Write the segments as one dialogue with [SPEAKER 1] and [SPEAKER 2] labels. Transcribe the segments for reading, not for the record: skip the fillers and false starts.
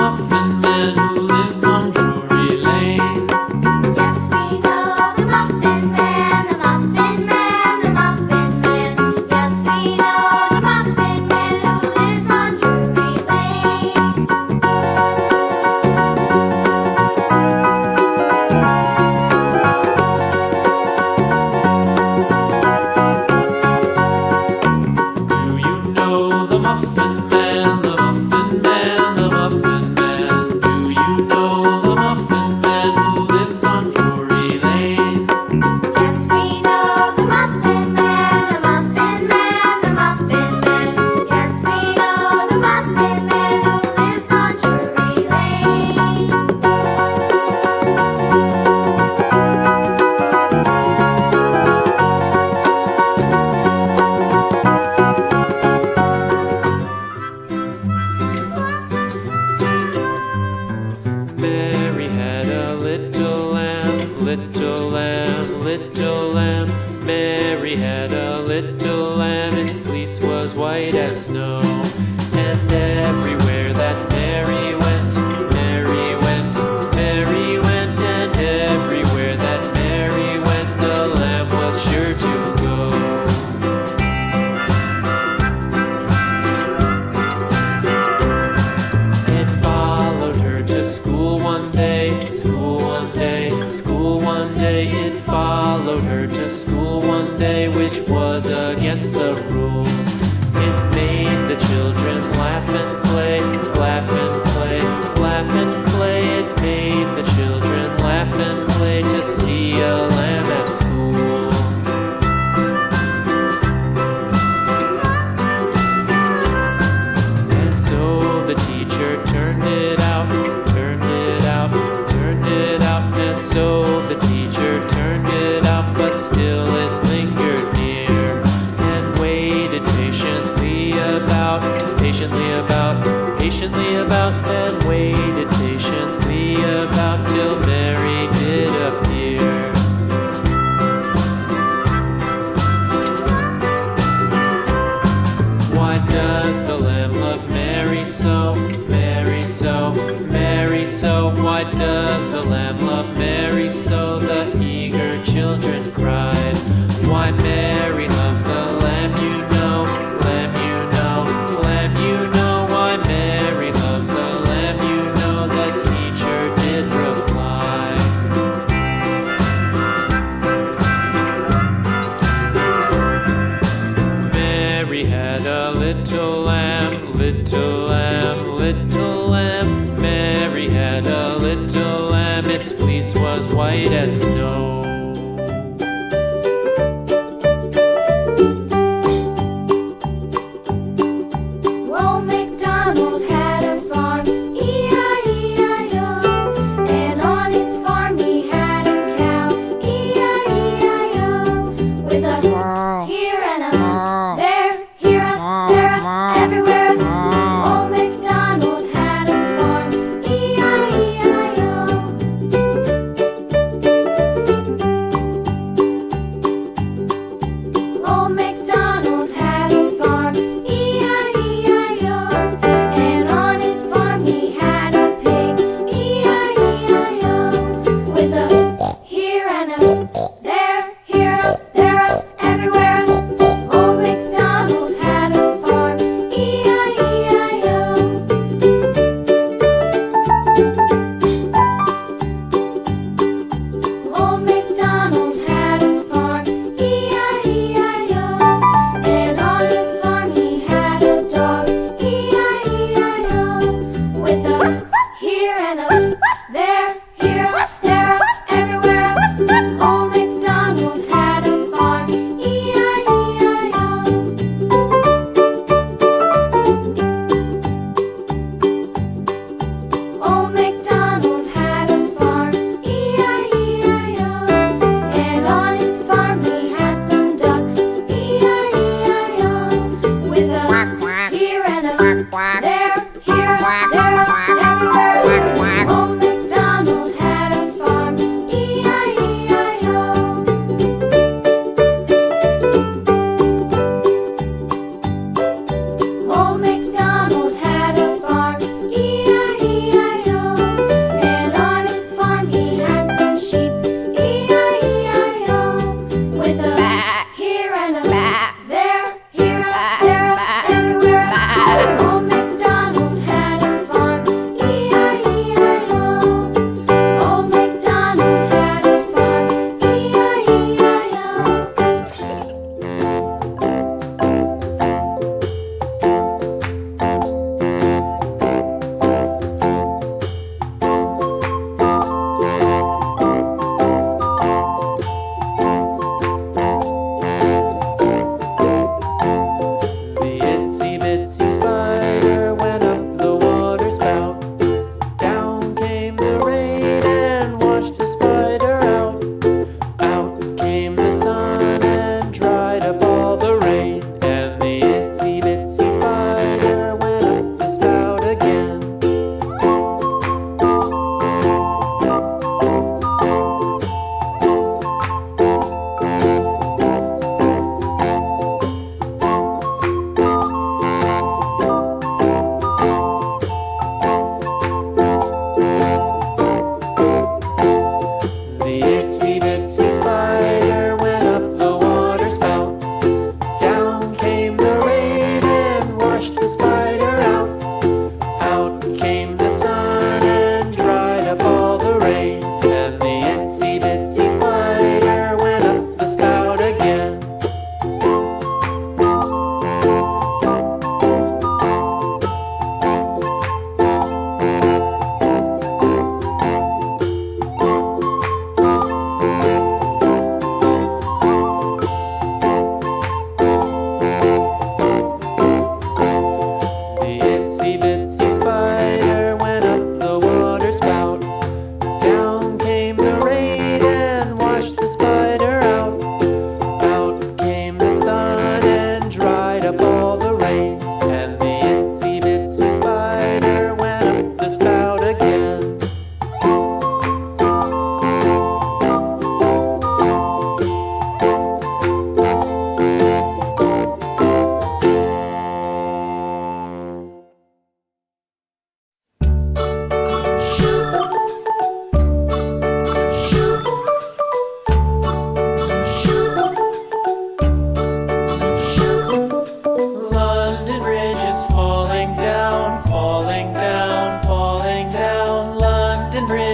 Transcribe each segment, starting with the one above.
[SPEAKER 1] Muffin Man who lives on Drury Lane.
[SPEAKER 2] Yes, we know the Muffin Man, the Muffin Man, the Muffin Man. Yes, we know the Muffin Man who lives on Drury Lane.
[SPEAKER 1] Do you know the Muffin Man, the Muffin Man, the Muffin Man? Do you know the Muffin Man who lives on Drury Lane?
[SPEAKER 2] Yes, we know the Muffin Man, the Muffin Man, the Muffin Man. Yes, we know the Muffin Man who lives on Drury Lane.
[SPEAKER 1] Mary had a little lamb, little lamb, little lamb. Mary had a little lamb, its fleece was white as snow. And everywhere that Mary went, Mary went, Mary went, and everywhere that Mary went, the lamb was sure to go. It followed her to school one day, school one day, school one day. It followed her to school one day, which was against the rules. It made the children laugh and play, laugh and play, laugh and play. It made the children laugh and play to see a lamb at school. And so the teacher turned it out, turned it out, turned it out. And so the teacher turned it out, but still it lingered near and waited patiently about, patiently about, patiently about, and waited patiently about till Mary did appear. Why does the lamb love Mary so, Mary so, Mary so? Why does the lamb love Mary so? The eager children cried. Why Mary loves the lamb, you know, lamb, you know, lamb, you know. Why Mary loves the lamb, you know, the teacher did reply. Mary had a little lamb, little lamb, little lamb. Mary had a little lamb, its fleece was white as snow.
[SPEAKER 2] Old MacDonald had a farm, E-I-E-I-O. And on his farm he had a cow, E-I-E-I-O. With a here and a there, here a, there a, everywhere a. Old MacDonald had a farm, E-I-E-I-O.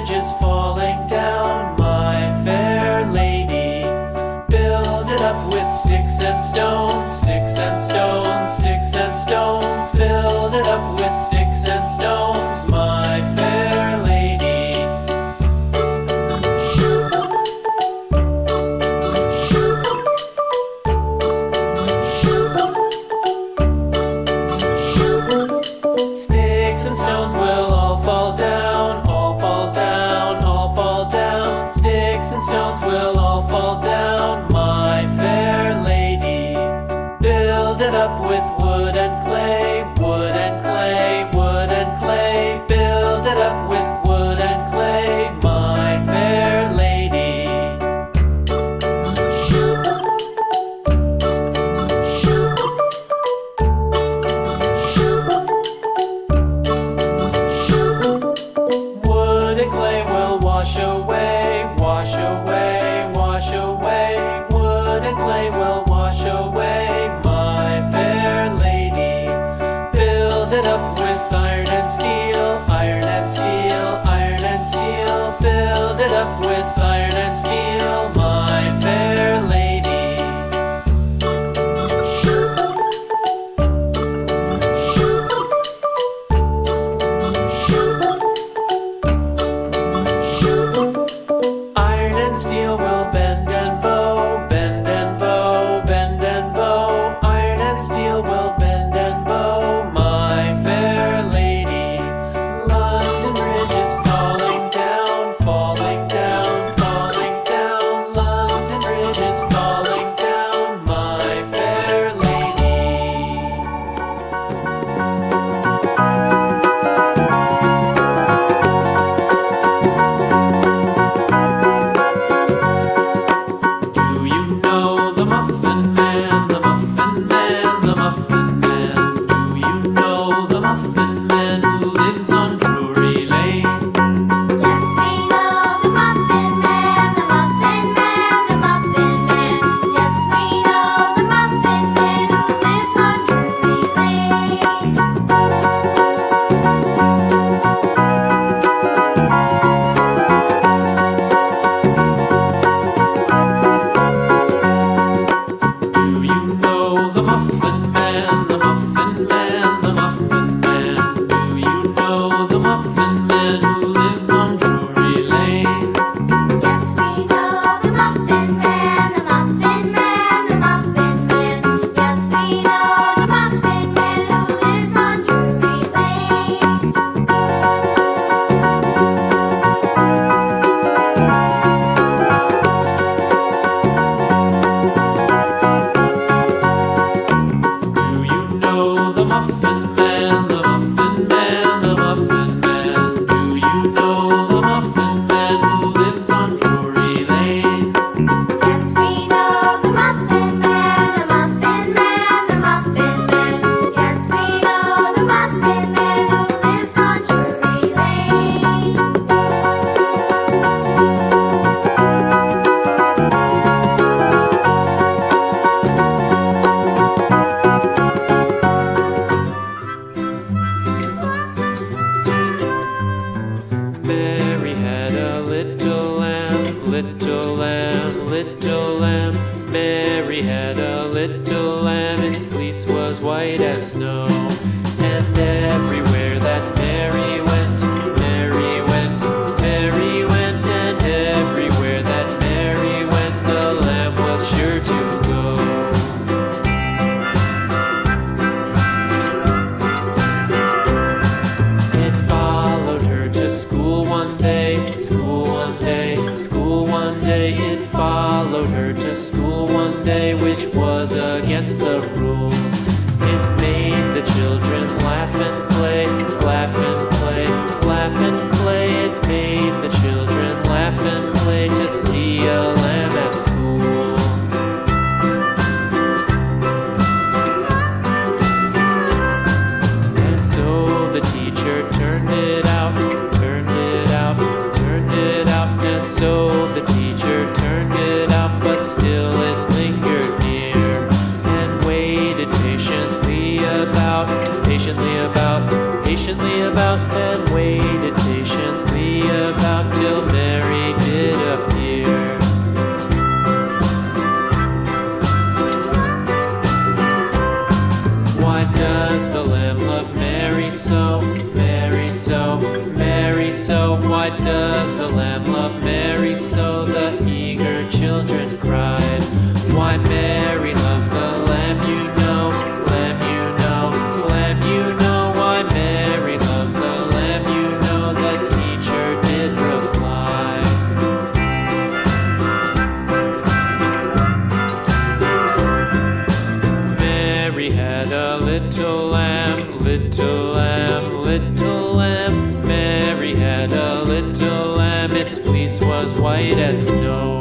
[SPEAKER 1] ridges falling down, my fair lady. Build it up with sticks and stones, sticks and stones, sticks and stones. Build it up with sticks and stones, my fair lady. Sticks and stones will all fall down, all fall down, all fall down. Sticks and stones will all fall down, my fair lady. Build it up with wood and clay, wood and clay, wood and clay. Build it up with wood and clay, my fair lady. Wood and clay will wash away, wash away, wash away. Wood and clay will wash away, my fair lady. Build it up with iron and steel, iron and steel, iron and steel. Build it up with iron and steel, my fair lady. Iron and steel will bend and bow, bend and bow, bend and bow. Iron and steel will bend and bow, my fair lady. London Bridge is falling down, falling down, falling down. London Bridge is falling down, my fair lady. Do you know the Muffin Man, the Muffin Man, the Muffin Man? Do you know the Muffin Man who lives on Drury Lane?
[SPEAKER 2] Yes, we know the Muffin Man, the Muffin Man, the Muffin Man. Yes, we know the Muffin Man who lives on Drury Lane.
[SPEAKER 1] Do you know the Muffin Man, the Muffin Man, the Muffin Man? Do you know the Muffin Man who lives on Drury Lane?
[SPEAKER 2] Yes, we know the Muffin Man, the Muffin Man, the Muffin Man. Yes, we know the Muffin Man who lives on Drury Lane.
[SPEAKER 1] Do you know the Muffin Man, the Muffin Man, the Muffin Man? Do you know the Muffin Man who lives on Drury Lane?
[SPEAKER 2] Yes, we know the Muffin Man, the Muffin Man, the Muffin Man. Yes, we know the Muffin Man who lives on Drury Lane.
[SPEAKER 1] Mary had a little lamb, little lamb, little lamb. Mary had a little lamb, its fleece was white as snow. And everywhere that Mary went, Mary went, Mary went. And everywhere that Mary went, the lamb was sure to go. It followed her to school one day, school one day, school one day. It followed her to school one day, which was against the rules. It made the children Mary so? Why does the lamb love Mary so? The eager children cried. Why Mary loves the lamb, you know, lamb, you know, lamb, you know. Why Mary loves the lamb, you know, the teacher did reply. Mary had a little lamb, little lamb, little lamb. Mary had a little lamb, its fleece was white as snow.